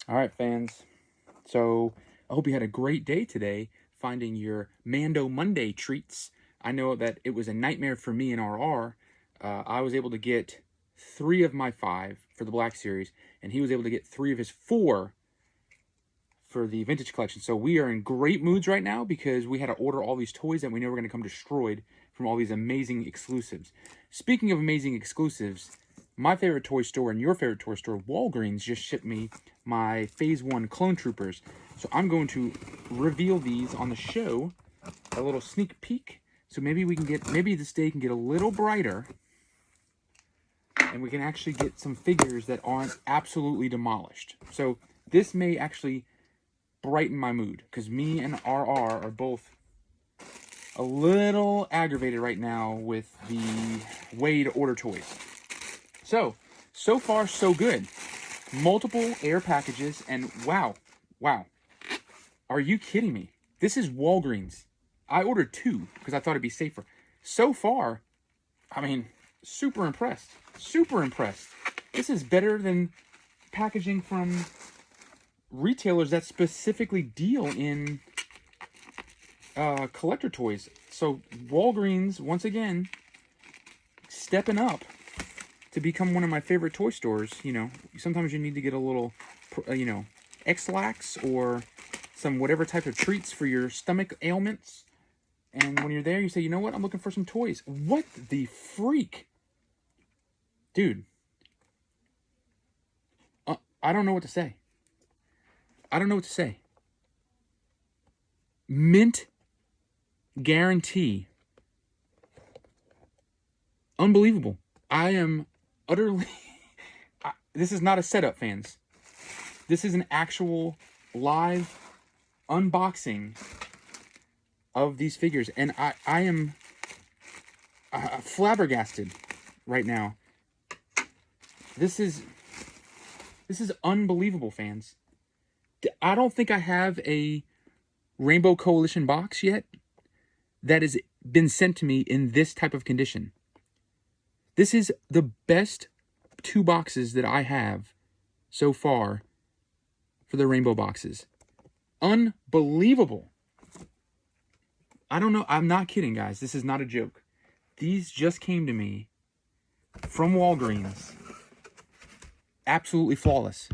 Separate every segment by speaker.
Speaker 1: All right, fans. So I hope you had a great day today finding your Mando Monday treats. I know that it was a nightmare for me in RR. I was able to get 3 of my 5 for the Black Series, and he was able to get 3 of his 4 for the Vintage Collection. So we are in great moods right now because we had to order all these toys that we know were going to come destroyed from all these amazing exclusives. Speaking of amazing exclusives, my favorite toy store and your favorite toy store, Walgreens, just shipped me my Phase 1 Clone Troopers. So I'm going to reveal these on the show, a little sneak peek. So maybe we can get, maybe this day can get a little brighter and we can actually get some figures that aren't absolutely demolished. So this may actually brighten my mood because me and RR are both a little aggravated right now with the way to order toys. So far so good. Multiple air packages and wow. Are you kidding me? This is Walgreens. I ordered 2 because I thought it'd be safer. So far, I mean, super impressed. Super impressed. This is better than packaging from retailers that specifically deal in collector toys. So Walgreens, once again, stepping up to become one of my favorite toy stores. You know, sometimes you need to get a little, you know, X-Lax or some whatever type of treats for your stomach ailments. And when you're there, you say, you know what? I'm looking for some toys. What the freak? Dude. I don't know what to say. I don't know what to say. Mint guarantee. Unbelievable. I am utterly... This is not a setup, fans. This is an actual live unboxing of these figures. And I am flabbergasted right now. This is unbelievable, fans. I don't think I have a Rainbow Coalition box yet that has been sent to me in this type of condition. This is the best 2 boxes that I have so far for the Rainbow boxes. Unbelievable. I don't know. I'm not kidding, guys. This is not a joke. These just came to me from Walgreens. Absolutely flawless.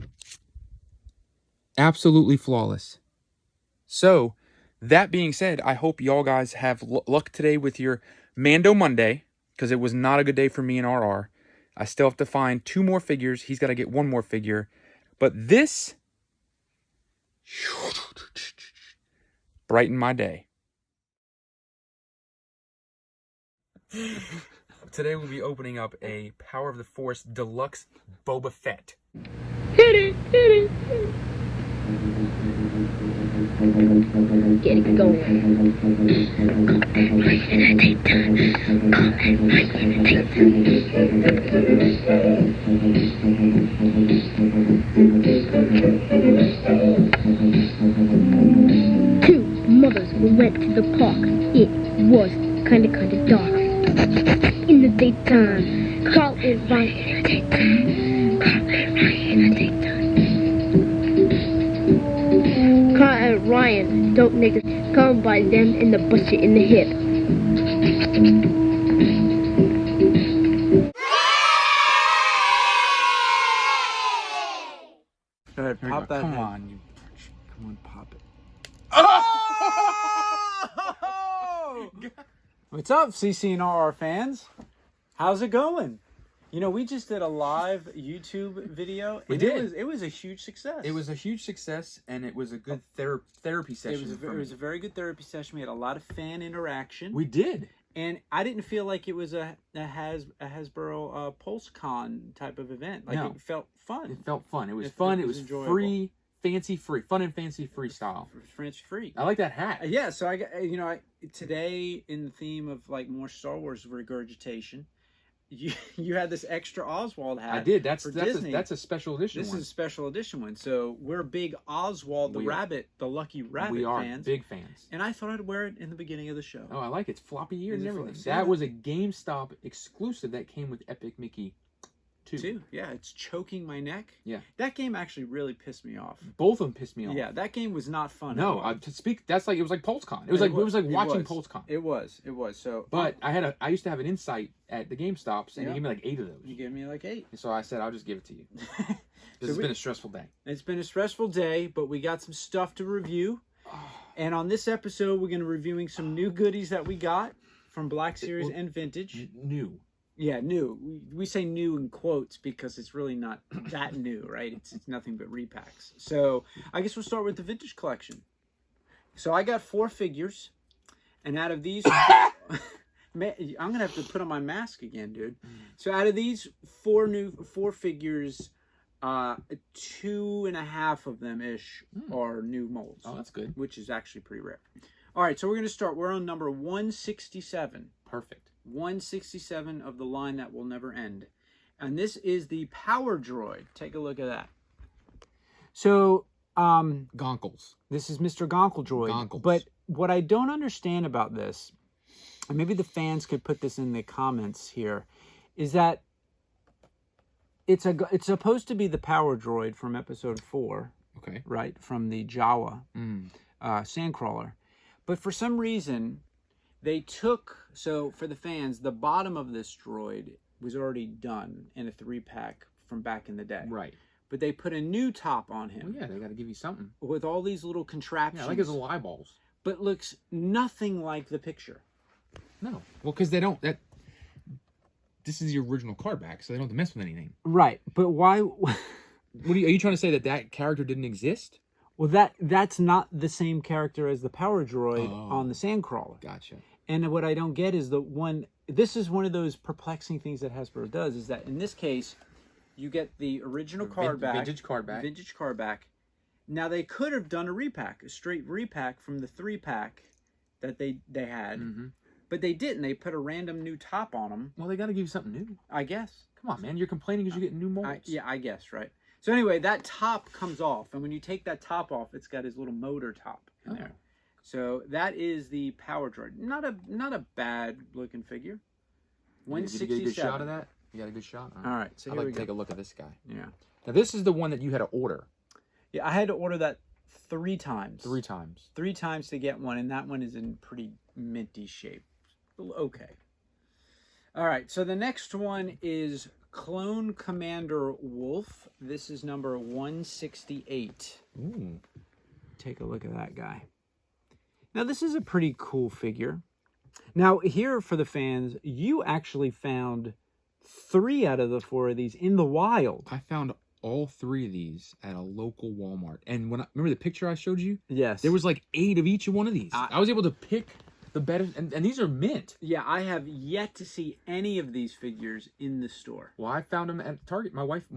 Speaker 1: Absolutely flawless. So, that being said, I hope y'all guys have luck today with your Mando Monday, because it was not a good day for me and RR. I still have to find 2 more figures. He's got to get 1 more figure. But this brightened my day. Today we'll be opening up a Power of the Force Deluxe Boba Fett.
Speaker 2: Hit it, hit it, hit it. Get it going. Take time. Two mothers went to the park. It was kinda dark. In the daytime, Carl and Ryan in the daytime. Carl and Ryan in the daytime. Carl and Ryan, dope niggas, come by them and the bust you in the hip.
Speaker 3: Go ahead, pop that.
Speaker 1: Come on, pop it.
Speaker 3: Oh! What's up, CCNRR fans? How's it going? You know, we just did a live YouTube video.
Speaker 1: We did.
Speaker 3: It was a huge success.
Speaker 1: It was a huge success, and it was a good therapy session.
Speaker 3: It was a very good therapy session. We had a lot of fan interaction.
Speaker 1: We did.
Speaker 3: And I didn't feel like it was a Hasbro PulseCon type of event. Like, no. It felt fun.
Speaker 1: It felt fun. It was fun. It was enjoyable. Free, fancy free. Fun and fancy free style.
Speaker 3: Fancy free.
Speaker 1: I like that hat.
Speaker 3: Yeah, so I got, today in the theme of like more Star Wars regurgitation, you had this extra Oswald hat.
Speaker 1: I did. That's
Speaker 3: Disney.
Speaker 1: That's a special edition.
Speaker 3: This is a special edition one. So we're big Oswald the rabbit, the lucky rabbit
Speaker 1: we are
Speaker 3: fans.
Speaker 1: Big fans.
Speaker 3: And I thought I'd wear it in the beginning of the show.
Speaker 1: Oh, I like it. It's floppy ears and everything. That was a GameStop exclusive that came with Epic Mickey
Speaker 3: 2. Yeah, it's choking my neck.
Speaker 1: Yeah.
Speaker 3: That game actually really pissed me off.
Speaker 1: Both of them pissed me off.
Speaker 3: Yeah, that game was not fun.
Speaker 1: No, to speak, that's like, it was like PulseCon. It was like watching PulseCon.
Speaker 3: It was. So,
Speaker 1: but I used to have an insight at the GameStops, and you gave me like 8 of those.
Speaker 3: You gave me like 8.
Speaker 1: So I said, I'll just give it to you. It's been a stressful day.
Speaker 3: It's been a stressful day, but we got some stuff to review. And on this episode, we're going to be reviewing some new goodies that we got from Black Series and Vintage.
Speaker 1: New.
Speaker 3: Yeah, new. We say new in quotes because it's really not that new, right? It's nothing but repacks. So I guess we'll start with the Vintage collection. So I got 4 figures. And out of these... Man, I'm going to have to put on my mask again, dude. So out of these 4 figures... 2.5 of them ish are new molds.
Speaker 1: Oh, that's good.
Speaker 3: Which is actually pretty rare. All right, so we're going to start. We're on number 167.
Speaker 1: Perfect.
Speaker 3: 167 of the line that will never end. And this is the Power Droid. Take a look at that. So,
Speaker 1: Gonkles.
Speaker 3: This is Mr. Gonkle Droid.
Speaker 1: Gonkles.
Speaker 3: But what I don't understand about this, and maybe the fans could put this in the comments here, is that it's supposed to be the Power Droid from Episode 4.
Speaker 1: Okay.
Speaker 3: Right? From the Jawa Sandcrawler. But for some reason, they took... So, for the fans, the bottom of this droid was already done in a 3-pack from back in the day.
Speaker 1: Right.
Speaker 3: But they put a new top on him.
Speaker 1: Well, yeah, they got to give you something.
Speaker 3: With all these little contraptions.
Speaker 1: Yeah, like his little eyeballs.
Speaker 3: But looks nothing like the picture.
Speaker 1: No. Well, because they don't... This is the original card back, so they don't have to mess with anything.
Speaker 3: Right, but why...
Speaker 1: Are you trying to say that character didn't exist?
Speaker 3: Well, that's not the same character as the Power Droid on the Sandcrawler.
Speaker 1: Gotcha.
Speaker 3: And what I don't get is this is one of those perplexing things that Hasbro does, is that in this case, you get the original card back.
Speaker 1: Vintage card back.
Speaker 3: Vintage card back. Now, they could have done a straight repack from the 3-pack that they had. Mm-hmm. But they didn't. They put a random new top on them.
Speaker 1: Well, they got to give you something new.
Speaker 3: I guess.
Speaker 1: Come on, man. You're complaining because you're getting new molds.
Speaker 3: Yeah, I guess, right? So anyway, that top comes off. And when you take that top off, it's got his little motor top in there. So that is the Power Droid. Not a bad looking figure. 167.
Speaker 1: Did you get a good shot of that? You got a good shot?
Speaker 3: All right. So
Speaker 1: I'd
Speaker 3: here
Speaker 1: like
Speaker 3: we
Speaker 1: to
Speaker 3: go.
Speaker 1: take a look at this guy.
Speaker 3: Yeah.
Speaker 1: Now, this is the one that you had to order.
Speaker 3: Yeah, I had to order that 3 times.
Speaker 1: 3 times.
Speaker 3: 3 times to get one. And that one is in pretty minty shape. Okay. All right, so the next one is Clone Commander Wolfe. This is number 168.
Speaker 1: Ooh.
Speaker 3: Take a look at that guy. Now, this is a pretty cool figure. Now, here for the fans, you actually found 3 out of the 4 of these in the wild.
Speaker 1: I found all 3 of these at a local Walmart. And remember the picture I showed you?
Speaker 3: Yes.
Speaker 1: There was like 8 of each one of these. I was able to pick the better, and these are mint.
Speaker 3: Yeah, I have yet to see any of these figures in the store.
Speaker 1: Well, I found them at Target. My wife,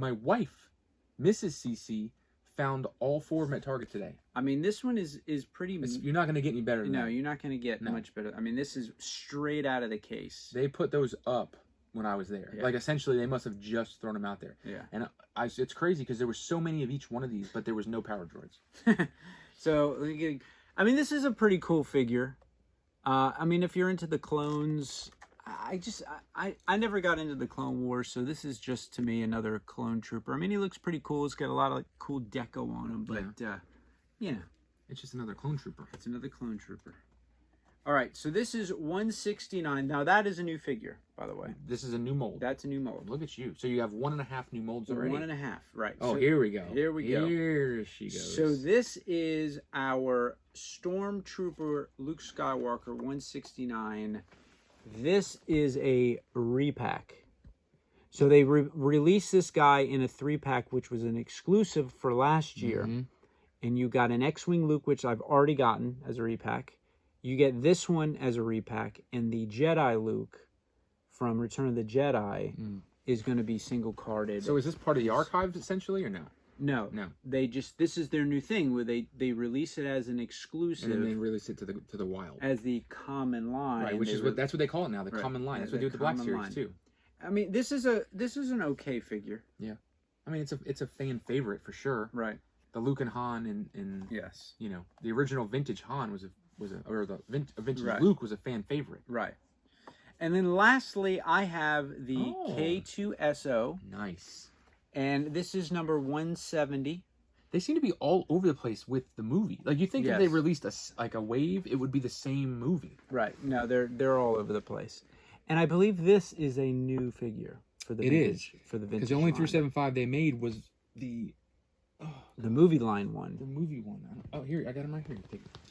Speaker 1: Mrs. CC, found all 4 of them at Target today.
Speaker 3: I mean, this one is pretty...
Speaker 1: You're not going to get any better than that.
Speaker 3: No, you're not going to get much better. I mean, this is straight out of the case.
Speaker 1: They put those up when I was there. Yeah. Like, essentially, they must have just thrown them out there.
Speaker 3: Yeah.
Speaker 1: And it's crazy because there were so many of each one of these, but there was no Power Droids.
Speaker 3: So, I mean, this is a pretty cool figure. I mean, if you're into the clones, I never got into the Clone Wars, so this is just, to me, another clone trooper. I mean, he looks pretty cool. It's got a lot of cool deco on him, but, you know.
Speaker 1: It's just another clone trooper.
Speaker 3: It's another clone trooper. All right, so this is 169. Now, that is a new figure, by the way.
Speaker 1: This is a new mold.
Speaker 3: That's a new mold.
Speaker 1: Look at you. So you have 1.5 new molds already?
Speaker 3: 1.5, right.
Speaker 1: Oh,
Speaker 3: so,
Speaker 1: here we go.
Speaker 3: Here we go.
Speaker 1: Here she goes.
Speaker 3: So this is our Stormtrooper Luke Skywalker 169. This is a repack. So they released this guy in a 3-pack, which was an exclusive for last year. Mm-hmm. And you got an X-Wing Luke, which I've already gotten as a repack. You get this one as a repack, and the Jedi Luke from Return of the Jedi is going to be single-carded.
Speaker 1: So is this part of the archives, essentially, or no?
Speaker 3: No. This is their new thing, where they release it as an exclusive.
Speaker 1: And then they release it to the wild.
Speaker 3: As the common line.
Speaker 1: Right, that's what they call it now, the common line. That's what they do with the Black Series, too.
Speaker 3: I mean, this is an okay figure.
Speaker 1: Yeah. I mean, it's a fan favorite, for sure.
Speaker 3: Right.
Speaker 1: The Luke and Han and
Speaker 3: yes.
Speaker 1: You know, the original vintage Han vintage
Speaker 3: right.
Speaker 1: Luke was a fan favorite.
Speaker 3: Right. And then lastly, I have the K2SO,
Speaker 1: Nice.
Speaker 3: and this is number 170.
Speaker 1: They seem to be all over the place with the movie. Like, you think if they
Speaker 3: Yes.
Speaker 1: released a wave, it would be the same movie.
Speaker 3: Right. No, they're all over the place. And I believe this is a new figure for the
Speaker 1: It
Speaker 3: vintage. For the vintage.
Speaker 1: Because the only
Speaker 3: line.
Speaker 1: 375 they made was the
Speaker 3: movie line one.
Speaker 1: the movie one. Oh, here, I got him right here.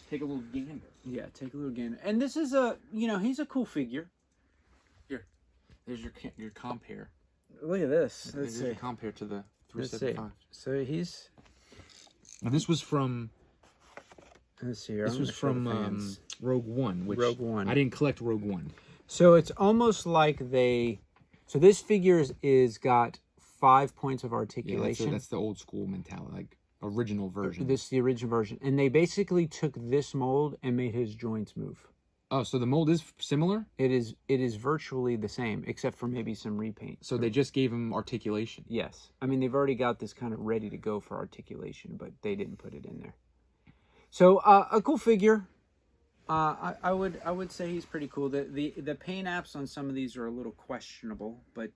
Speaker 1: Take a little gander.
Speaker 3: Yeah, take a little gander. And this is a, he's a cool figure.
Speaker 1: Here, there's your compare.
Speaker 3: Look at this.
Speaker 1: There's
Speaker 3: Let's
Speaker 1: your
Speaker 3: see.
Speaker 1: compare to the
Speaker 3: Let's see.
Speaker 1: 375.
Speaker 3: So he's.
Speaker 1: Now, this was from
Speaker 3: Let's see here.
Speaker 1: this was from Rogue One, which
Speaker 3: Rogue One.
Speaker 1: I didn't collect Rogue One.
Speaker 3: So it's almost like they. So this figure is got 5 points of
Speaker 1: Yeah,
Speaker 3: articulation.
Speaker 1: that's the old school mentality, like original version.
Speaker 3: This is the original version, and they basically took this mold and made his joints move.
Speaker 1: Oh, so the mold is similar?
Speaker 3: It is virtually the same, except for maybe some repaint.
Speaker 1: So they just gave him articulation.
Speaker 3: Yes, I mean they've already got this kind of ready to go for articulation, but they didn't put it in there. So a cool figure. I would say he's pretty cool. The paint apps on some of these are a little questionable, but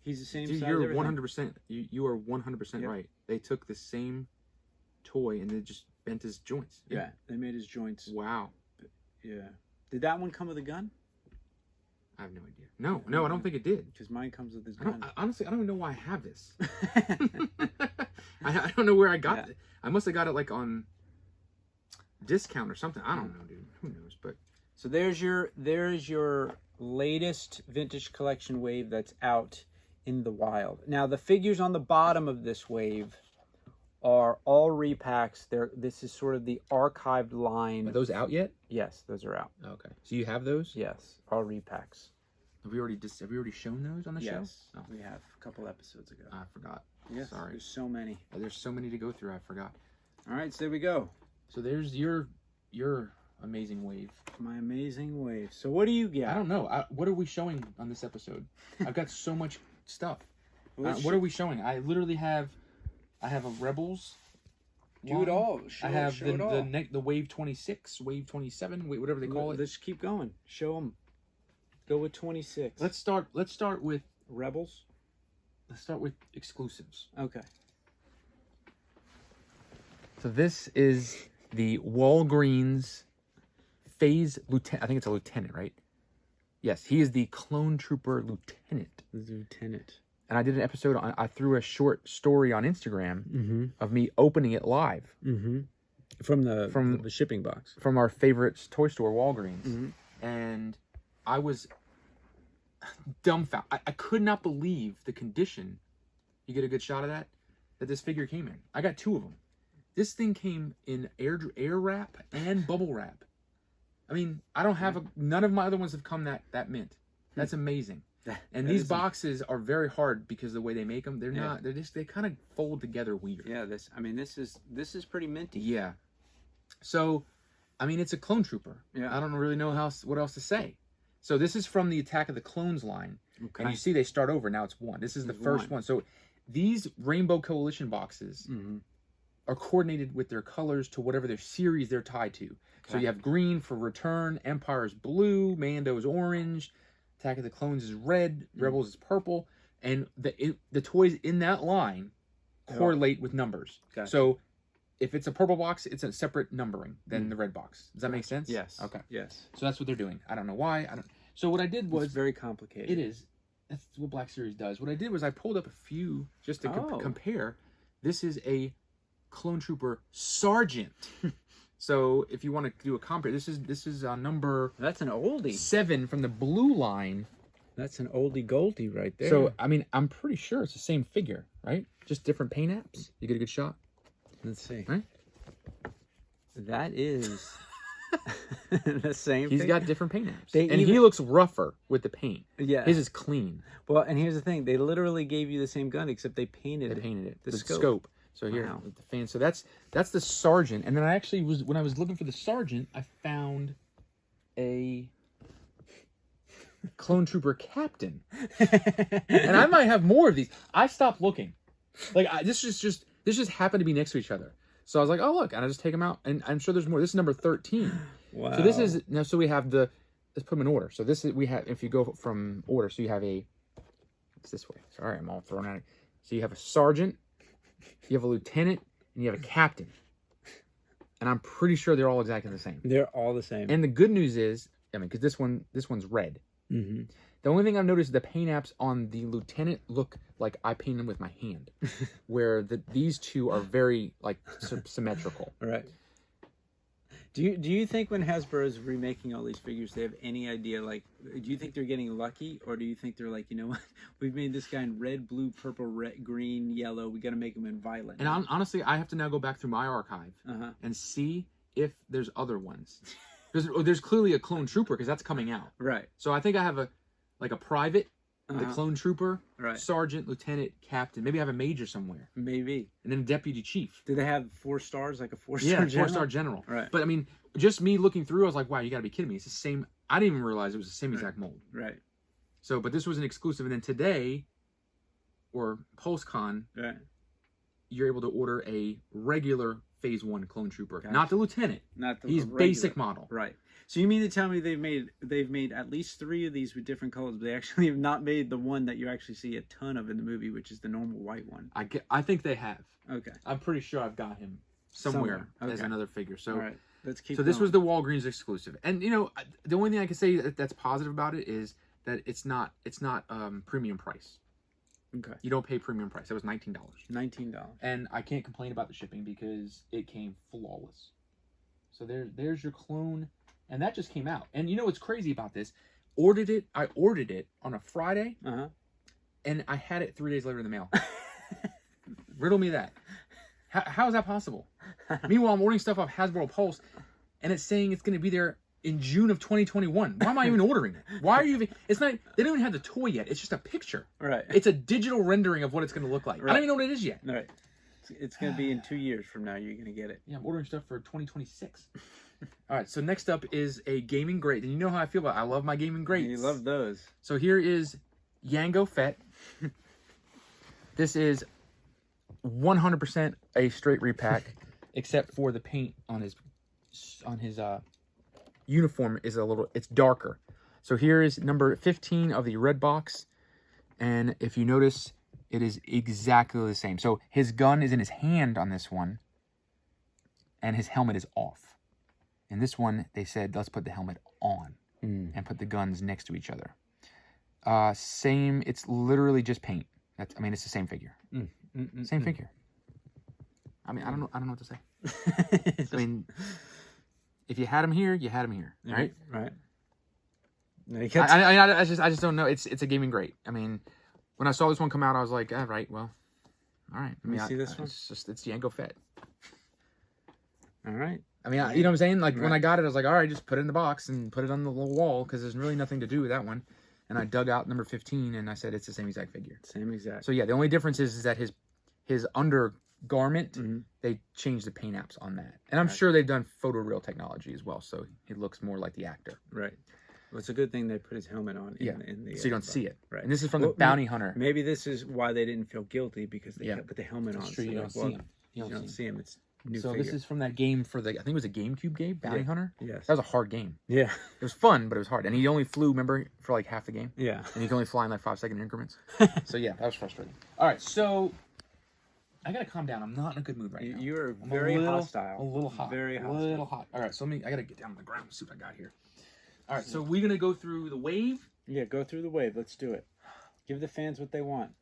Speaker 3: he's the same
Speaker 1: Dude,
Speaker 3: size.
Speaker 1: you're
Speaker 3: everything.
Speaker 1: 100%. You are 100%
Speaker 3: Yep.
Speaker 1: right. They took the same toy and they just bent his joints.
Speaker 3: Yeah, they made his joints.
Speaker 1: Wow.
Speaker 3: Yeah. Did that one come with a gun?
Speaker 1: I have no idea. No, I don't think it did.
Speaker 3: Because mine comes with his
Speaker 1: I don't,
Speaker 3: gun.
Speaker 1: honestly, I don't even know why I have this. I don't know where I got it. I must have got it like on discount or something. I don't know, dude. Who knows? But
Speaker 3: So there's your latest vintage collection wave that's out in the wild. Now the figures on the bottom of this wave are all repacks. This is sort of the archived line.
Speaker 1: are those out yet?
Speaker 3: Yes, those are out.
Speaker 1: Okay. So you have those?
Speaker 3: Yes, all repacks.
Speaker 1: Have we already shown those on the show?
Speaker 3: Yes,
Speaker 1: Oh,
Speaker 3: we have a couple episodes ago.
Speaker 1: I forgot.
Speaker 3: Yes,
Speaker 1: Sorry.
Speaker 3: there's so many.
Speaker 1: There's so many to go through. I forgot.
Speaker 3: All right, so there we go.
Speaker 1: So there's your amazing wave.
Speaker 3: My amazing wave. So what do you get?
Speaker 1: I don't know. What are we showing on this episode? I've got so much stuff.
Speaker 3: Well,
Speaker 1: What are we showing? I literally have. I have a Rebels.
Speaker 3: do
Speaker 1: line.
Speaker 3: it all.
Speaker 1: I have
Speaker 3: show it all.
Speaker 1: the wave 26, wave 27, whatever they call it.
Speaker 3: Let's keep going. Show them. Go with 26.
Speaker 1: Let's start with
Speaker 3: Rebels.
Speaker 1: exclusives.
Speaker 3: Okay.
Speaker 1: So this is the Walgreens Phase Lieutenant. I think it's a lieutenant, right? Yes, he is the Clone Trooper Lieutenant.
Speaker 3: Lieutenant.
Speaker 1: And I did an episode I threw a short story on Instagram
Speaker 3: Mm-hmm.
Speaker 1: of me opening it live
Speaker 3: Mm-hmm. From the shipping box.
Speaker 1: from our favorite toy store, Walgreens.
Speaker 3: Mm-hmm.
Speaker 1: And I was dumbfounded. I could not believe the condition. You get a good shot of that this figure came in. I got 2 of them. This thing came in air wrap and bubble wrap. I mean, I don't have none of my other ones have come that mint. That's amazing. And these boxes are very hard because of the way they make them. They're not. They kind of fold together weird.
Speaker 3: Yeah. This is pretty minty.
Speaker 1: Yeah. So, I mean, it's a clone trooper.
Speaker 3: Yeah.
Speaker 1: I don't really know what else to say. So this is from the Attack of the Clones line.
Speaker 3: Okay.
Speaker 1: And you see they start over. Now it's 1. This is the first one. So these Rainbow Coalition boxes
Speaker 3: Mm-hmm.
Speaker 1: are coordinated with their colors to whatever their series they're tied to. So you have green for Return, Empire's blue, Mando's orange, Attack of the Clones is red, Rebels is purple, and the toys in that line correlate with numbers.
Speaker 3: Gotcha.
Speaker 1: So if it's a purple box, it's a separate numbering than the red box. Does that make sense?
Speaker 3: Yes.
Speaker 1: Okay.
Speaker 3: Yes.
Speaker 1: So that's what they're doing. I don't know why. So what I did was
Speaker 3: It's very complicated.
Speaker 1: it is. That's what Black Series does. What I did was I pulled up a few just to compare. This is a Clone Trooper Sergeant. So if you want to do a compare, this is number
Speaker 3: That's an oldie.
Speaker 1: 7 from the blue line.
Speaker 3: That's an oldie goldie right there.
Speaker 1: So I mean, I'm pretty sure it's the same figure, right? Just different paint apps. You get a good shot.
Speaker 3: let's see.
Speaker 1: Right?
Speaker 3: That is the same.
Speaker 1: He's
Speaker 3: thing.
Speaker 1: got different paint apps,
Speaker 3: They
Speaker 1: and
Speaker 3: even-
Speaker 1: he looks rougher with the paint.
Speaker 3: Yeah.
Speaker 1: His is clean.
Speaker 3: Well, and here's the thing: they literally gave you the same gun, except they painted
Speaker 1: They painted it.
Speaker 3: The
Speaker 1: The
Speaker 3: scope.
Speaker 1: scope. So here,
Speaker 3: Wow.
Speaker 1: with the fan. So that's the sergeant. And then I actually when I was looking for the sergeant, I found a Clone Trooper captain. And I might have more of these. I stopped looking. Like this just happened to be next to each other. So I was like, oh look, and I just take them out, and I'm sure there's more. This is number 13.
Speaker 3: Wow.
Speaker 1: So this is now. So we have the let's put them in order. So this is, we have, if you go from order, so you have it's this way. Sorry, I'm all thrown at it. So you have a sergeant, you have a lieutenant, and you have a captain. And I'm pretty sure they're all exactly the same.
Speaker 3: They're all the same.
Speaker 1: And the good news is, I mean, because this one's red.
Speaker 3: Mm-hmm.
Speaker 1: The only thing I've noticed is the paint apps on the lieutenant look like I painted them with my hand, where these two are very like symmetrical.
Speaker 3: Right. Do you think when Hasbro is remaking all these figures, they have any idea? Like, do you think they're getting lucky, or do you think they're like, you know what, we've made this guy in red, blue, purple, red, green, yellow. We got to make him in violet.
Speaker 1: And honestly, I have to now go back through my archive and see if there's other ones. There's clearly a clone trooper because that's coming out.
Speaker 3: Right.
Speaker 1: So I think I have a private, the clone trooper,
Speaker 3: right,
Speaker 1: sergeant, lieutenant, captain. Maybe I have a major somewhere.
Speaker 3: Maybe.
Speaker 1: And then a deputy chief.
Speaker 3: Do they have 4 stars, like a 4-star
Speaker 1: general?
Speaker 3: general?
Speaker 1: 4-star general.
Speaker 3: Right.
Speaker 1: But I mean, just me looking through, I was like, wow, you got to be kidding me. It's the same. I didn't even realize it was the same exact mold.
Speaker 3: Right.
Speaker 1: So, but this was an exclusive. And then today, or PulseCon,
Speaker 3: right,
Speaker 1: you're able to order a regular Phase 1 clone trooper. Gotcha. Not the lieutenant.
Speaker 3: Not the
Speaker 1: He's
Speaker 3: regular.
Speaker 1: Basic model.
Speaker 3: Right. So you mean to tell me they've made at least 3 of these with different colors, but they actually have not made the one that you actually see a ton of in the movie, which is the normal white one?
Speaker 1: I think they have.
Speaker 3: Okay.
Speaker 1: I'm pretty sure I've got him somewhere. Okay. As another figure. So,
Speaker 3: all right, let's keep.
Speaker 1: So this was the Walgreens exclusive, and you know, the only thing I can say that's positive about it is that it's not premium price.
Speaker 3: Okay.
Speaker 1: You don't pay premium price. That was $19.
Speaker 3: $19.
Speaker 1: And I can't complain about the shipping because it came flawless. So there's your clone. And that just came out. And you know what's crazy about this? I ordered it on a Friday. And I had it 3 days later in the mail. Riddle me that. How is that possible? Meanwhile, I'm ordering stuff off Hasbro Pulse. And it's saying it's going to be there in June of 2021. Why am I even ordering it? Why are you even... It's not... They don't even have the toy yet. It's just a picture.
Speaker 3: Right.
Speaker 1: It's a digital rendering of what it's going to look like. Right. I don't even know what it is yet.
Speaker 3: Right. It's going to be in 2 years from now. You're going to get it.
Speaker 1: Yeah, I'm ordering stuff for 2026. All right, so next up is a gaming grade. And you know how I feel about it. I love my gaming grades.
Speaker 3: You love those.
Speaker 1: So here is Jango Fett. This is 100% a straight repack, except for the paint on his uniform is it's darker. So here is number 15 of the red box. And if you notice, it is exactly the same. So his gun is in his hand on this one, and his helmet is off. In this one, they said, let's put the helmet on and put the guns next to each other. Same, it's literally just paint. It's the same figure. Same figure. I mean, I don't know what to say. I mean, if you had him here, you had him here, right?
Speaker 3: Right.
Speaker 1: I just don't know. It's a gaming grade. I mean, when I saw this one come out, I was like, all right, well, all right.
Speaker 3: Let me see this one.
Speaker 1: It's Jango Fett.
Speaker 3: All right.
Speaker 1: I mean, you know what I'm saying? Like, when I got it, I was like, all right, just put it in the box and put it on the little wall because there's really nothing to do with that one. And I dug out number 15, and I said it's the same exact figure.
Speaker 3: Same exact.
Speaker 1: So, yeah, the only difference is that his undergarment, they changed the paint apps on that. And I'm sure they've done photoreal technology as well, so he looks more like the actor.
Speaker 3: Right. Well, it's a good thing they put his helmet on in the...
Speaker 1: So you don't see it.
Speaker 3: Right.
Speaker 1: And this is from the Bounty Hunter.
Speaker 3: Maybe this is why they didn't feel guilty, because they put the helmet on.
Speaker 1: That's true,
Speaker 3: so
Speaker 1: you don't see him.
Speaker 3: You don't see him. It's new
Speaker 1: So
Speaker 3: figure.
Speaker 1: this is from that game for I think it was a GameCube game, Bounty Hunter.
Speaker 3: Yes.
Speaker 1: That was a hard game.
Speaker 3: Yeah.
Speaker 1: It was fun, but it was hard. And he only flew, remember, for like half the game?
Speaker 3: Yeah.
Speaker 1: And he can only fly in like 5-second increments. So yeah, that was frustrating. All right, so I gotta calm down. I'm not in a good mood right now.
Speaker 3: You're very hostile.
Speaker 1: A little hot.
Speaker 3: Very hostile.
Speaker 1: A little hot. All right, so I gotta get down on the ground and see what I got here. All right, so we're gonna go through the wave.
Speaker 3: Yeah, go through the wave. Let's do it. Give the fans what they want.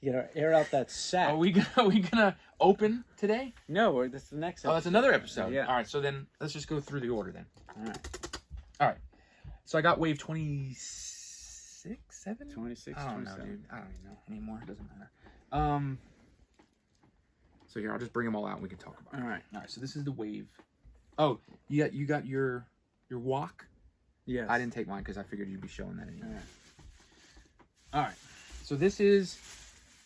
Speaker 3: You gotta air out that sack.
Speaker 1: Are we gonna open today?
Speaker 3: No, that's the next episode.
Speaker 1: Oh, that's another episode.
Speaker 3: Yeah.
Speaker 1: All right, so then let's just go through the order then.
Speaker 3: All right.
Speaker 1: So I got wave 26, 7?
Speaker 3: 26,
Speaker 1: I don't
Speaker 3: 27.
Speaker 1: know, dude. I don't even know anymore. It doesn't matter. So here, I'll just bring them all out and we can talk about it.
Speaker 3: All right.
Speaker 1: All right, so this is the wave. Oh, you got your walk?
Speaker 3: Yes.
Speaker 1: I didn't take mine because I figured you'd be showing that anyway.
Speaker 3: All right.
Speaker 1: All right. So this is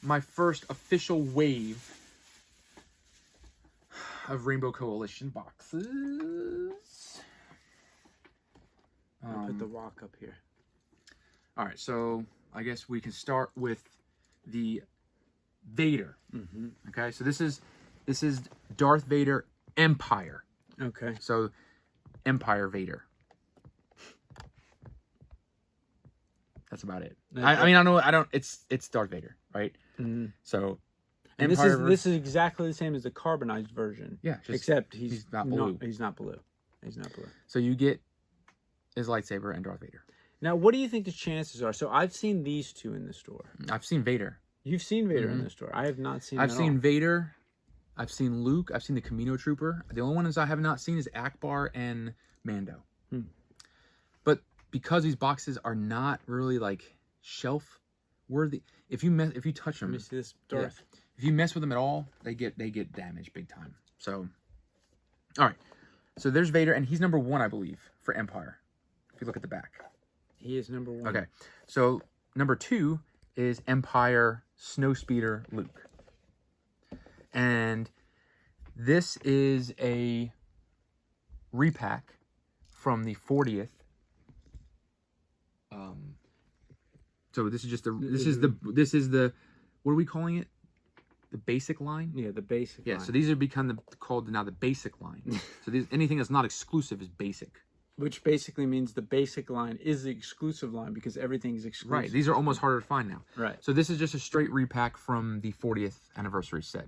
Speaker 1: my first official wave of Rainbow Coalition boxes.
Speaker 3: I'll put the walk up here.
Speaker 1: All right, so I guess we can start with the Vader. Okay, so this is Darth Vader Empire.
Speaker 3: Okay.
Speaker 1: So Empire Vader. That's about it.
Speaker 3: Okay.
Speaker 1: I mean, I don't. It's Darth Vader, right?
Speaker 3: Mhm.
Speaker 1: So,
Speaker 3: And
Speaker 1: Empire
Speaker 3: this is exactly the same as the carbonized version.
Speaker 1: Yeah, just,
Speaker 3: except he's
Speaker 1: not blue.
Speaker 3: He's not blue. He's not blue.
Speaker 1: So you get his lightsaber and Darth Vader.
Speaker 3: Now, what do you think the chances are? So I've seen these two in the store.
Speaker 1: I've seen Vader.
Speaker 3: You've seen Vader in the store. I have not seen.
Speaker 1: I've seen Vader. I've seen Luke. I've seen the Camino Trooper. The only ones I have not seen is Akbar and Mando. But because these boxes are not really like shelf worthy, if you touch them,
Speaker 3: Let me see this Darth.
Speaker 1: Yeah, if you mess with them at all, they get damaged big time. So, all right. So there's Vader, and he's number 1, I believe, for Empire. If you look at the back,
Speaker 3: He is number 1.
Speaker 1: Okay. So number 2 is Empire Snowspeeder Luke. And this is a repack from the 40th. So this is just this is the what are we calling it? The basic line?
Speaker 3: Yeah, the basic.
Speaker 1: Yeah.
Speaker 3: line.
Speaker 1: So these are called now the basic line. So anything that's not exclusive is basic.
Speaker 3: Which basically means the basic line is the exclusive line because everything's exclusive.
Speaker 1: Right. These are almost harder to find now.
Speaker 3: Right.
Speaker 1: So this is just a straight repack from the 40th anniversary set.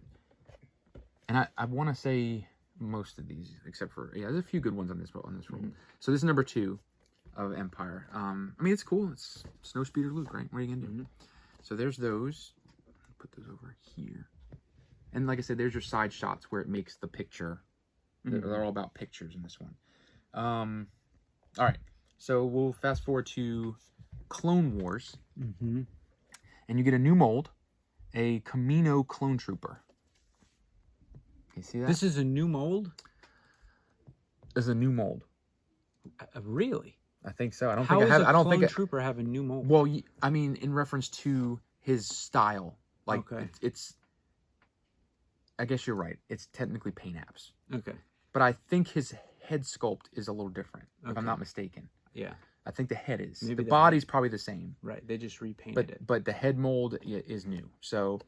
Speaker 1: And I want to say most of these, except for, there's a few good ones on this roll. So this is number 2 of Empire. I mean, it's cool. It's Snowspeeder Luke, right? What are you going to do? So there's those. Put those over here. And like I said, there's your side shots where it makes the picture. They're all about pictures in this one. All right. So we'll fast forward to Clone Wars. And you get a new mold, a Camino Clone Trooper. You see that?
Speaker 3: This is a new mold?
Speaker 1: This is a new mold.
Speaker 3: Really?
Speaker 1: I think so. I don't
Speaker 3: How
Speaker 1: think I have.
Speaker 3: does
Speaker 1: I don't
Speaker 3: a
Speaker 1: think
Speaker 3: clone trooper have a new mold?
Speaker 1: Well, I mean, in reference to his style, like it's. I guess you're right. It's technically paint apps.
Speaker 3: Okay.
Speaker 1: But I think his head sculpt is a little different, if I'm not mistaken.
Speaker 3: Yeah.
Speaker 1: I think the head is.
Speaker 3: Maybe
Speaker 1: the body's probably the same.
Speaker 3: Right. They just repainted it.
Speaker 1: But the head mold is new. So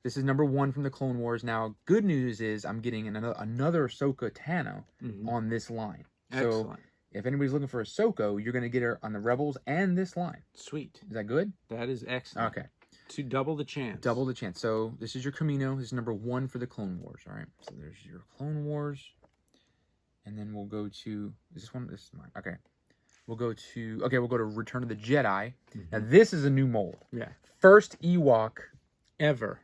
Speaker 1: this is number 1 from the Clone Wars. Now, good news is I'm getting another Ahsoka Tano on this line.
Speaker 3: Excellent.
Speaker 1: So if anybody's looking for Ahsoka, you're going to get her on the Rebels and this line.
Speaker 3: Sweet.
Speaker 1: Is that good?
Speaker 3: That is excellent.
Speaker 1: Okay.
Speaker 3: To double the chance.
Speaker 1: Double the chance. So this is your Camino. This is number 1 for the Clone Wars. All right. So there's your Clone Wars. And then we'll go to... Is this one? This is mine. Okay. We'll go to Return of the Jedi. Now, this is a new mold.
Speaker 3: Yeah.
Speaker 1: First Ewok
Speaker 3: ever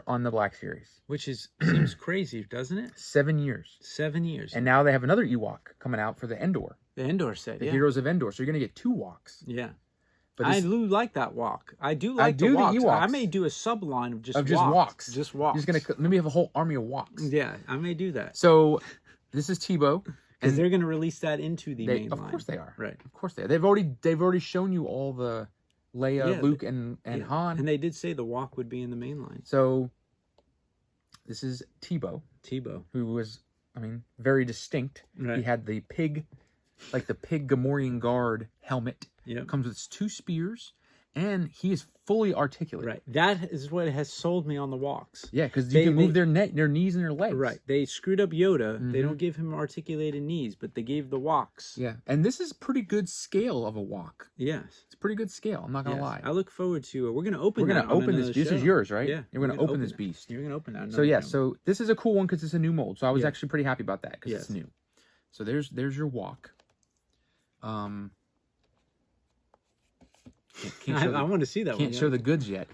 Speaker 1: on the Black Series.
Speaker 3: Which seems crazy, doesn't it?
Speaker 1: 7 years.
Speaker 3: 7 years.
Speaker 1: And now they have another Ewok coming out for the Endor.
Speaker 3: The Endor set,
Speaker 1: The Heroes of Endor. So you're going to get 2 Woks.
Speaker 3: Yeah.
Speaker 1: But
Speaker 3: I do like that walk. I do like the
Speaker 1: the Ewoks.
Speaker 3: I may do a subline of just
Speaker 1: Woks.
Speaker 3: Just Woks.
Speaker 1: You're just gonna maybe have a whole army of Woks.
Speaker 3: Yeah, I may do that.
Speaker 1: So this is Teebo.
Speaker 3: Because they're going to release that into the main line.
Speaker 1: Of course they are.
Speaker 3: Right.
Speaker 1: Of course they are. They've already shown you all the Leia, Luke, and Han.
Speaker 3: And they did say the walk would be in the main line.
Speaker 1: So this is Teebo, who was, very distinct.
Speaker 3: Right.
Speaker 1: He had the pig Gamorrean guard helmet.
Speaker 3: Yep.
Speaker 1: Comes with 2 spears, and he is fully articulate.
Speaker 3: Right. That is what has sold me on the walks.
Speaker 1: Yeah, because you can move their knees and their legs.
Speaker 3: Right. They screwed up Yoda. They don't give him articulated knees, but they gave the walks.
Speaker 1: Yeah, and this is pretty good scale of a walk.
Speaker 3: Yes.
Speaker 1: It's pretty good scale. I'm not gonna lie.
Speaker 3: I look forward to. We're gonna open.
Speaker 1: We're gonna open this. This is yours, right?
Speaker 3: Yeah.
Speaker 1: You're gonna open this beast.
Speaker 3: You're gonna open that.
Speaker 1: So yeah. So this is a cool one because it's a new mold. So I was
Speaker 3: Yeah.
Speaker 1: actually pretty happy about that because it's new. So there's your walk.
Speaker 3: I want to see that.
Speaker 1: Can't show the goods yet.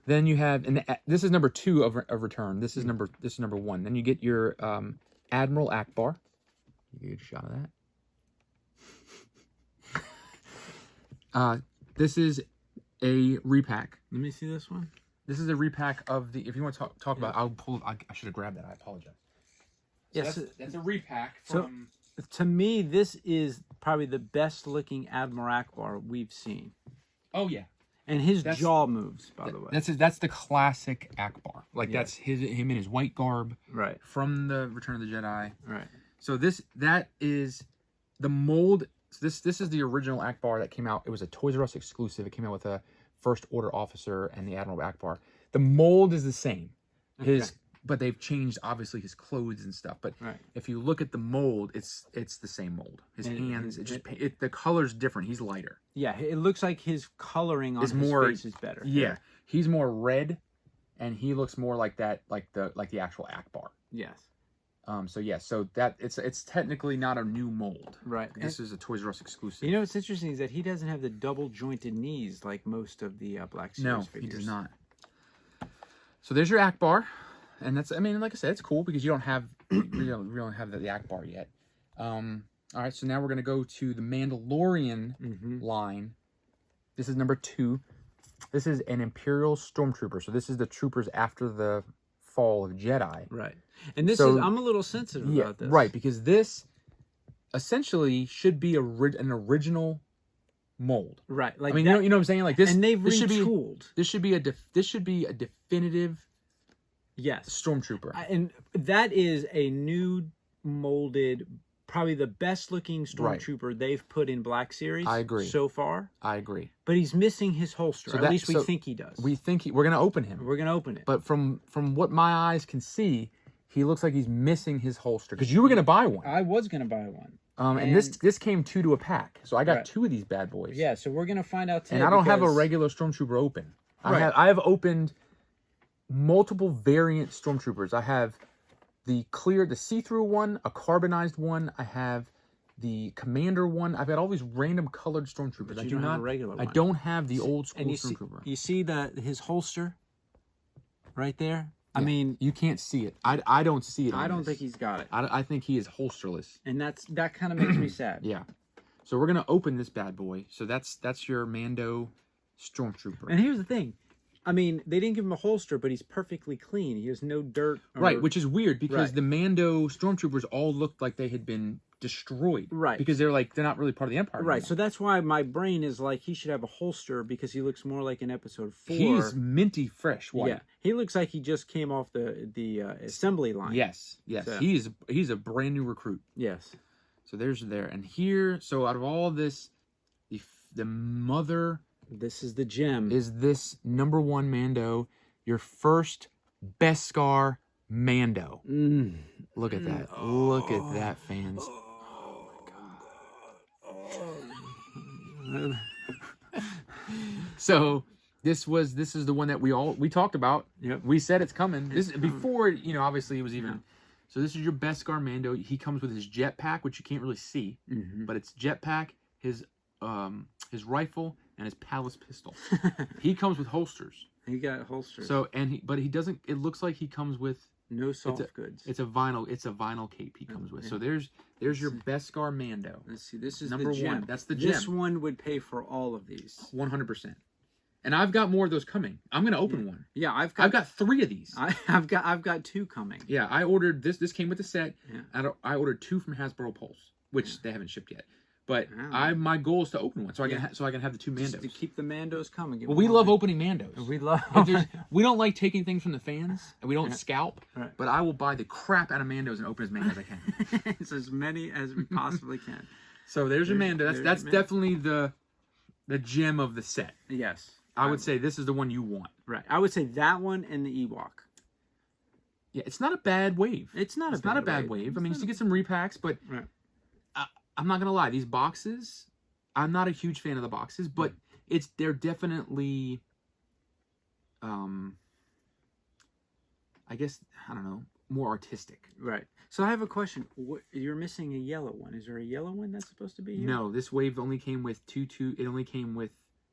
Speaker 1: Then you have, and this is number 2 of Return. This is number 1. Then you get your Admiral Akbar. You get a shot of that. This is a repack.
Speaker 3: Let me see this one.
Speaker 1: This is a repack of the. If you want to talk about, I'll pull. I should have grabbed that. I apologize. So
Speaker 3: Yes,
Speaker 1: that's a repack from.
Speaker 3: So, to me, this is probably the best looking Admiral Akbar we've seen.
Speaker 1: Oh yeah.
Speaker 3: And his jaw moves, by the way.
Speaker 1: That's the classic Akbar. That's him in his white garb.
Speaker 3: Right.
Speaker 1: From the Return of the Jedi.
Speaker 3: Right.
Speaker 1: So that is the mold. So this is the original Akbar that came out. It was a Toys R Us exclusive. It came out with a First Order officer and the Admiral Akbar. The mold is the same.
Speaker 3: Okay.
Speaker 1: but they've changed obviously his clothes and stuff. But
Speaker 3: Right.
Speaker 1: if you look at the mold, it's the same mold. His hands, the color's different. He's lighter.
Speaker 3: Yeah, it looks like his coloring on his face is better.
Speaker 1: Yeah, he's more red, and he looks more like that, like the actual Akbar.
Speaker 3: Yes.
Speaker 1: So that it's technically not a new mold.
Speaker 3: Right.
Speaker 1: This is a Toys R Us exclusive.
Speaker 3: You know what's interesting is that he doesn't have the double jointed knees like most of the Black Series figures.
Speaker 1: No, he does not. So there's your Akbar, and that's, I mean, like I said, it's cool because you don't have we don't have the Akbar yet. All right, so now we're gonna go to the Mandalorian line. This is number 2. This is an Imperial Stormtrooper. So this is the troopers after the fall of Jedi.
Speaker 3: Right. And this is, I'm a little sensitive about this.
Speaker 1: Right, because this essentially should be an original mold.
Speaker 3: Right. Like
Speaker 1: I mean, you know what I'm saying? Like this,
Speaker 3: and they've
Speaker 1: this
Speaker 3: retooled.
Speaker 1: Should be a definitive Stormtrooper.
Speaker 3: And that is a new molded, probably the best looking Stormtrooper they've put in Black Series.
Speaker 1: I agree.
Speaker 3: So far.
Speaker 1: I agree.
Speaker 3: But he's missing his holster. At least we think he does.
Speaker 1: We think we're going to open him.
Speaker 3: We're going to open it.
Speaker 1: But from what my eyes can see, he looks like he's missing his holster. Because you were going to buy one.
Speaker 3: I was going to buy one.
Speaker 1: And this came 2 to a pack. So I got 2 of these bad boys.
Speaker 3: Yeah, so we're going to find out today.
Speaker 1: And I don't have a regular Stormtrooper open. I have opened multiple variant Stormtroopers. I have the see-through one, a carbonized one. I have the commander one. I've got all these random colored Stormtroopers.
Speaker 3: I do not have a regular one.
Speaker 1: I don't have the old school Stormtrooper.
Speaker 3: You see his holster right there? Yeah. I mean,
Speaker 1: you can't see it. I don't see it.
Speaker 3: I don't think he's got it.
Speaker 1: I think he is holsterless.
Speaker 3: And that kind of makes me sad.
Speaker 1: Yeah. So we're gonna open this bad boy. So that's your Mando Stormtrooper.
Speaker 3: And here's the thing. I mean, they didn't give him a holster, but he's perfectly clean. He has no dirt.
Speaker 1: Right, which is weird because the Mando Stormtroopers all looked like they had been destroyed.
Speaker 3: Right.
Speaker 1: Because they're not really part of the Empire.
Speaker 3: Right,
Speaker 1: anymore.
Speaker 3: so that's why my brain is like, he should have a holster because he looks more like in episode 4.
Speaker 1: He's minty fresh white.
Speaker 3: Yeah, he looks like he just came off the assembly line.
Speaker 1: Yes.
Speaker 3: So.
Speaker 1: He's a brand new recruit.
Speaker 3: Yes.
Speaker 1: So there's there. And here, so out of all this, the mother...
Speaker 3: This is the gem.
Speaker 1: Is this number 1 Mando, your first Beskar Mando. Look at that. Look at that, fans. So this is the one that we talked about.
Speaker 3: Yep.
Speaker 1: We said it's coming. This before, obviously it was even. Yeah. So this is your Beskar Mando. He comes with his jetpack, which you can't really see, but it's jetpack, his rifle, and his palace pistol. He comes with holsters.
Speaker 3: He got holsters.
Speaker 1: So but he doesn't. It looks like he comes with
Speaker 3: no soft goods.
Speaker 1: It's a vinyl cape he comes with. So there's your Beskar Mando.
Speaker 3: Let's see. This is
Speaker 1: number
Speaker 3: the gem.
Speaker 1: 1. That's the gem.
Speaker 3: This one would pay for all of these.
Speaker 1: 100%. And I've got more of those coming. I'm gonna open one.
Speaker 3: Yeah, I've
Speaker 1: got 3 of these.
Speaker 3: I've got 2 coming.
Speaker 1: Yeah, I ordered this. This came with the set.
Speaker 3: Yeah.
Speaker 1: I ordered 2 from Hasbro Pulse, which they haven't shipped yet. But my goal is to open one, so I can have the 2 Mandos.
Speaker 3: Just to keep the Mandos coming.
Speaker 1: Well, we love opening Mandos.
Speaker 3: We love.
Speaker 1: We don't like taking things from the fans, and we don't scalp.
Speaker 3: Right.
Speaker 1: But I will buy the crap out of Mandos and open as many as I can.
Speaker 3: It's as many as we possibly can.
Speaker 1: So there's your Mando. That's definitely the gem of the set.
Speaker 3: Yes.
Speaker 1: I would say this is the one you want.
Speaker 3: Right. I would say that one and the Ewok.
Speaker 1: Yeah, it's not a bad wave.
Speaker 3: It's not a bad wave.
Speaker 1: I mean, you get some repacks, but I'm not gonna lie. These boxes, I'm not a huge fan of the boxes, but they're definitely, I guess, I don't know, more artistic.
Speaker 3: Right. So I have a question. You're missing a yellow one. Is there a yellow one that's supposed to be here?
Speaker 1: No, this wave only came with 2. It only came with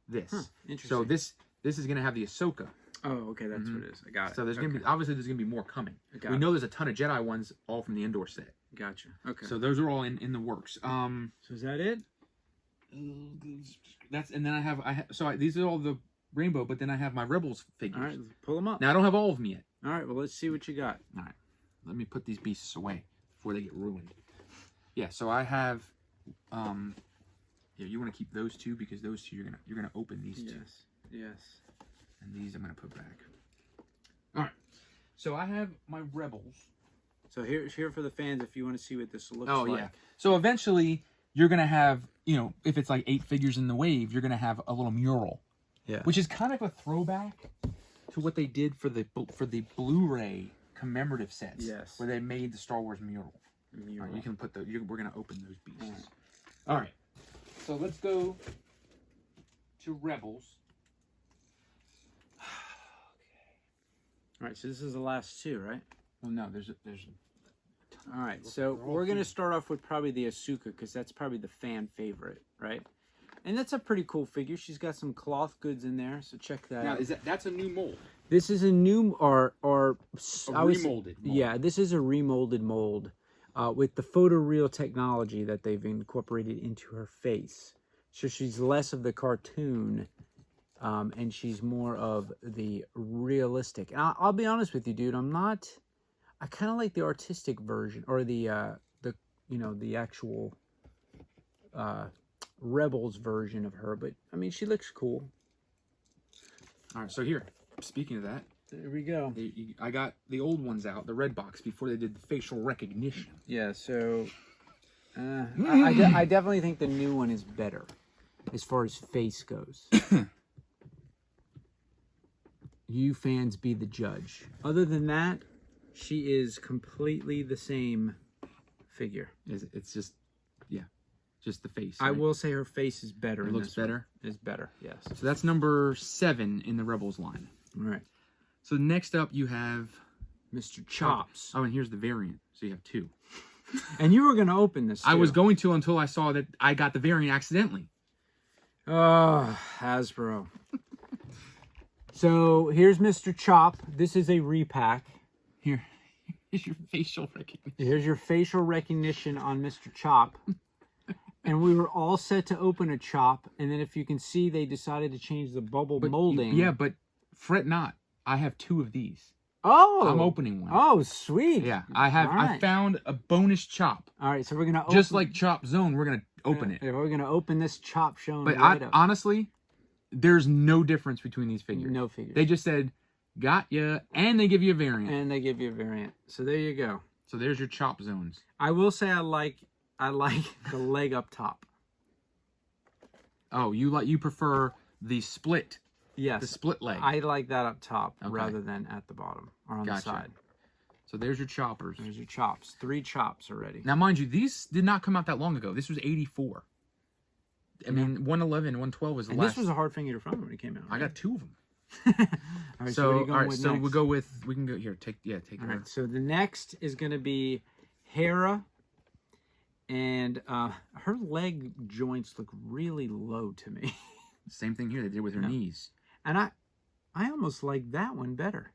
Speaker 1: this.
Speaker 3: Interesting.
Speaker 1: So this is gonna have the Ahsoka.
Speaker 3: Oh, okay, that's what it is. I got it.
Speaker 1: So there's gonna be there's gonna be more coming. We know there's a ton of Jedi ones, all from the Endor set.
Speaker 3: Gotcha. Okay.
Speaker 1: So those are all in the works.
Speaker 3: So is that it?
Speaker 1: And then these are all the rainbow, but then I have my Rebels figures.
Speaker 3: All right, pull them up.
Speaker 1: Now I don't have all of them yet.
Speaker 3: All right, well let's see what you got.
Speaker 1: All right, let me put these beasts away before they get ruined. Yeah, so I have. Yeah, you want to keep those 2 because those 2 you're gonna open these 2.
Speaker 3: Yes.
Speaker 1: And these I'm gonna put back. All right. So I have my Rebels.
Speaker 3: So here for the fans if you want to see what this looks like.
Speaker 1: Oh yeah. So eventually you're gonna have, if it's like 8 figures in the wave, you're gonna have a little mural.
Speaker 3: Yeah.
Speaker 1: Which is kind of a throwback to what they did for the Blu-ray commemorative sets.
Speaker 3: Yes.
Speaker 1: Where they made the Star Wars mural. All right, you can put we're gonna open those beasts. All right. So let's go to Rebels.
Speaker 3: All right, so this is the last two, right?
Speaker 1: Well, no, there's.
Speaker 3: All right, so we're going to start off with probably the Ahsoka because that's probably the fan favorite, right? And that's a pretty cool figure. She's got some cloth goods in there, so check that out.
Speaker 1: Now, that's a new mold?
Speaker 3: This is a new or
Speaker 1: remolded mold.
Speaker 3: Yeah, this is a remolded mold with the photoreal technology that they've incorporated into her face. So she's less of the cartoon, and she's more of the realistic. And I'll be honest with you, dude. I kind of like the artistic version, or the actual Rebels version of her. But I mean, she looks cool.
Speaker 1: All right, so here. Speaking of that,
Speaker 3: there we go.
Speaker 1: I got the old ones out, the red box, before they did the facial recognition.
Speaker 3: Yeah, so I definitely think the new one is better as far as face goes. You fans be the judge. Other than that, she is completely the same figure.
Speaker 1: It's just, yeah, just the face.
Speaker 3: I
Speaker 1: right?
Speaker 3: will say her face is better.
Speaker 1: It looks better?
Speaker 3: Is better, yes.
Speaker 1: So that's number 7 in the Rebels line.
Speaker 3: All right.
Speaker 1: So next up you have
Speaker 3: Mr. Chops.
Speaker 1: Oh, and here's the variant. So you have 2.
Speaker 3: And you were going to open this, too.
Speaker 1: I was going to until I saw that I got the variant accidentally.
Speaker 3: Oh, Hasbro. So here's Mr. Chop. This is a repack.
Speaker 1: Here's your facial recognition.
Speaker 3: Here's your facial recognition on Mr. Chop. And we were all set to open a Chop, and then if you can see, they decided to change the bubble molding.
Speaker 1: Yeah, but fret not. I have 2 of these.
Speaker 3: Oh!
Speaker 1: I'm opening one.
Speaker 3: Oh, sweet.
Speaker 1: Yeah, I have.
Speaker 3: All right.
Speaker 1: I found a bonus Chop.
Speaker 3: All right, so we're gonna
Speaker 1: just like Chop Zone. We're gonna open it.
Speaker 3: We're gonna open this Chop shown.
Speaker 1: But
Speaker 3: right up.
Speaker 1: honestly, there's no difference between these figures.
Speaker 3: No figures.
Speaker 1: They just said, "Got ya," and they give you a variant.
Speaker 3: And they give you a variant. So there you go.
Speaker 1: So there's your Chop Zones.
Speaker 3: I will say I like the leg up top.
Speaker 1: Oh, you prefer the split?
Speaker 3: Yes.
Speaker 1: The split leg.
Speaker 3: I like that up top rather than at the bottom or on the side.
Speaker 1: So there's your choppers.
Speaker 3: There's your chops. 3 chops already.
Speaker 1: Now, mind you, these did not come out that long ago. This was 84. I mean, 111, 112 was the last.
Speaker 3: This was a hard finger to find when it came out. Right?
Speaker 1: I got 2 of them.
Speaker 3: All right,
Speaker 1: so
Speaker 3: what are you going with next?
Speaker 1: we'll go with. We can go here. Take
Speaker 3: All right. So the next is going to be Hera, and her leg joints look really low to me.
Speaker 1: Same thing here. They did with her knees.
Speaker 3: And I almost like that one better.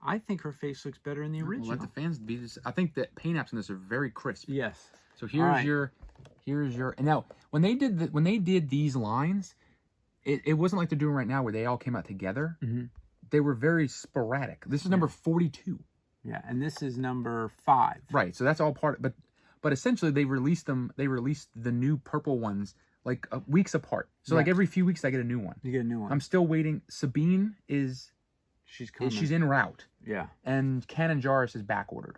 Speaker 3: I think her face looks better in the original.
Speaker 1: Let the fans be this. I think that paint apps on this are very crisp.
Speaker 3: Yes.
Speaker 1: So here's your. And now when they did these lines, it wasn't like they're doing right now where they all came out together. Mm-hmm. They were very sporadic. This is number 42.
Speaker 3: Yeah, and this is number 5.
Speaker 1: Right. So that's all part. But essentially they released them. They released the new purple ones like weeks apart. So like every few weeks I get a new one.
Speaker 3: You get a new one.
Speaker 1: I'm still waiting. Sabine
Speaker 3: she's coming.
Speaker 1: She's en route.
Speaker 3: Yeah. And
Speaker 1: Canon Jarrus is back ordered.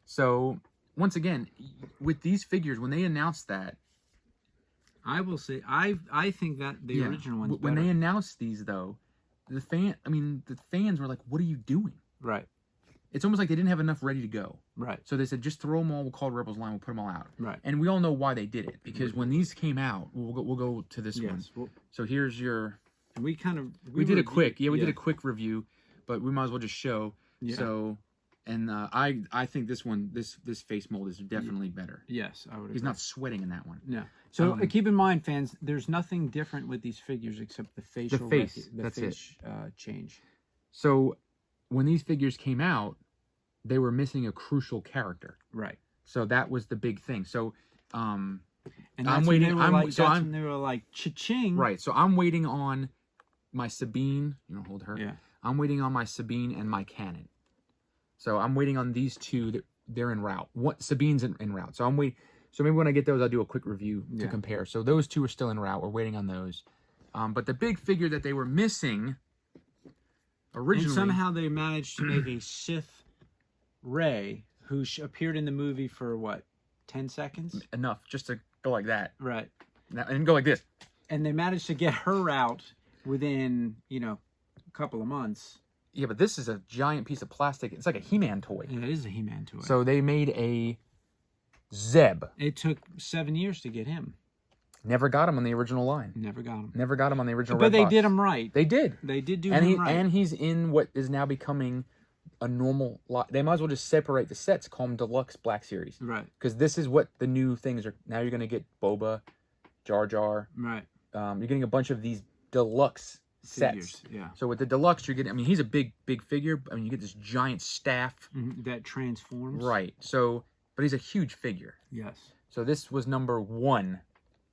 Speaker 1: So once again, with these figures, when they announced that,
Speaker 3: I will say I think that the original one's
Speaker 1: when
Speaker 3: better.
Speaker 1: they announced these though, the fans were like, "What are you doing?"
Speaker 3: Right.
Speaker 1: It's almost like they didn't have enough ready to go.
Speaker 3: Right.
Speaker 1: So they said, just throw them all. We'll call it Rebels line. We'll put them all out.
Speaker 3: Right.
Speaker 1: And we all know why they did it. Because when these came out, we'll go to this one.
Speaker 3: Well,
Speaker 1: so here's your...
Speaker 3: We
Speaker 1: did a quick... Yeah, we did a quick review. But we might as well just show.
Speaker 3: Yeah.
Speaker 1: So... And I think this one, this face mold is definitely better.
Speaker 3: Yes, I would agree.
Speaker 1: He's not sweating in that one.
Speaker 3: No. So keep in mind, fans, there's nothing different with these figures except the facial...
Speaker 1: The face.
Speaker 3: Change.
Speaker 1: So when these figures came out, they were missing a crucial character.
Speaker 3: Right.
Speaker 1: So that was the big thing. So
Speaker 3: and
Speaker 1: I'm waiting.
Speaker 3: They were like cha-ching.
Speaker 1: Right. So I'm waiting on my Sabine. Hold her.
Speaker 3: Yeah.
Speaker 1: I'm waiting on my Sabine and my Canon. So I'm waiting on these 2 that they're en route. Sabine's en route. So I'm waiting. So maybe when I get those, I'll do a quick review to compare. So those 2 are still en route. We're waiting on those. But the big figure that they were missing originally,
Speaker 3: and somehow they managed to make a Sith Rey, who appeared in the movie for what, 10 seconds?
Speaker 1: Enough just to go like that.
Speaker 3: Right.
Speaker 1: And go like this.
Speaker 3: And they managed to get her out within, a couple of months.
Speaker 1: Yeah, but this is a giant piece of plastic. It's like a He-Man toy.
Speaker 3: It is a He-Man toy.
Speaker 1: So they made a Zeb.
Speaker 3: It took 7 years to get him.
Speaker 1: Never got him on the original line.
Speaker 3: Never got him.
Speaker 1: Never got him on the original
Speaker 3: But
Speaker 1: Red
Speaker 3: they
Speaker 1: Box.
Speaker 3: did him right.
Speaker 1: They did.
Speaker 3: They did do
Speaker 1: and
Speaker 3: him right.
Speaker 1: And he's in what is now becoming a normal lot. They might as well just separate the sets, call them Deluxe Black Series.
Speaker 3: Right.
Speaker 1: Because this is what the new things are. Now you're going to get Boba, Jar Jar.
Speaker 3: Right.
Speaker 1: You're getting a bunch of these Deluxe
Speaker 3: Figures,
Speaker 1: sets.
Speaker 3: yeah.
Speaker 1: So with the Deluxe, you're getting, I mean, he's a big figure. I mean, you get this giant staff.
Speaker 3: That transforms.
Speaker 1: Right. So, but he's a huge figure.
Speaker 3: Yes.
Speaker 1: So this was number 1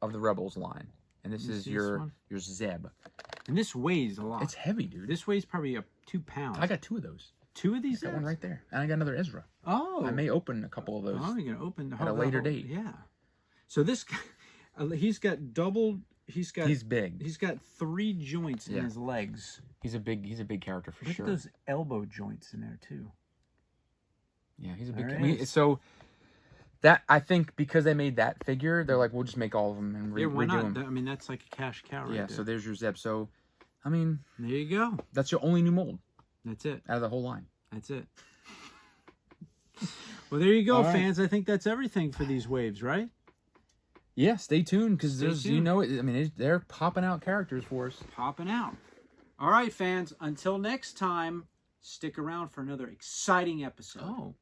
Speaker 1: of the Rebels line. And this is
Speaker 3: see
Speaker 1: your Zeb.
Speaker 3: And this weighs a lot.
Speaker 1: It's heavy, dude.
Speaker 3: This weighs probably 2 pounds.
Speaker 1: I got 2 of those.
Speaker 3: 2 of these?
Speaker 1: I got one right there. And I got another Ezra.
Speaker 3: Oh.
Speaker 1: I may open a couple of those.
Speaker 3: Oh, you're going to open
Speaker 1: at a later date.
Speaker 3: Yeah. So this guy, he's got double, he's
Speaker 1: big.
Speaker 3: He's got 3 joints in his legs.
Speaker 1: He's a big character for
Speaker 3: Look
Speaker 1: sure.
Speaker 3: at those elbow joints in there too.
Speaker 1: Yeah, he's a big.
Speaker 3: There
Speaker 1: I
Speaker 3: it
Speaker 1: mean,
Speaker 3: is.
Speaker 1: so that I think because they made that figure, they're like, we'll just make all of them and
Speaker 3: Yeah, why
Speaker 1: redo
Speaker 3: not?
Speaker 1: them.
Speaker 3: I mean, that's like a cash cow right
Speaker 1: Yeah.
Speaker 3: there.
Speaker 1: So there's your Zeb. So, I mean,
Speaker 3: There you go.
Speaker 1: that's your only new mold
Speaker 3: That's it.
Speaker 1: out of the whole line.
Speaker 3: That's it. Well, there you go,
Speaker 1: All right.
Speaker 3: fans. I think that's everything for these waves, right?
Speaker 1: Yeah, stay tuned because
Speaker 3: Stay
Speaker 1: there's,
Speaker 3: tuned.
Speaker 1: you know, I mean, they're popping out characters for us.
Speaker 3: Popping out. All right, fans. Until next time, stick around for another exciting episode.
Speaker 1: Oh.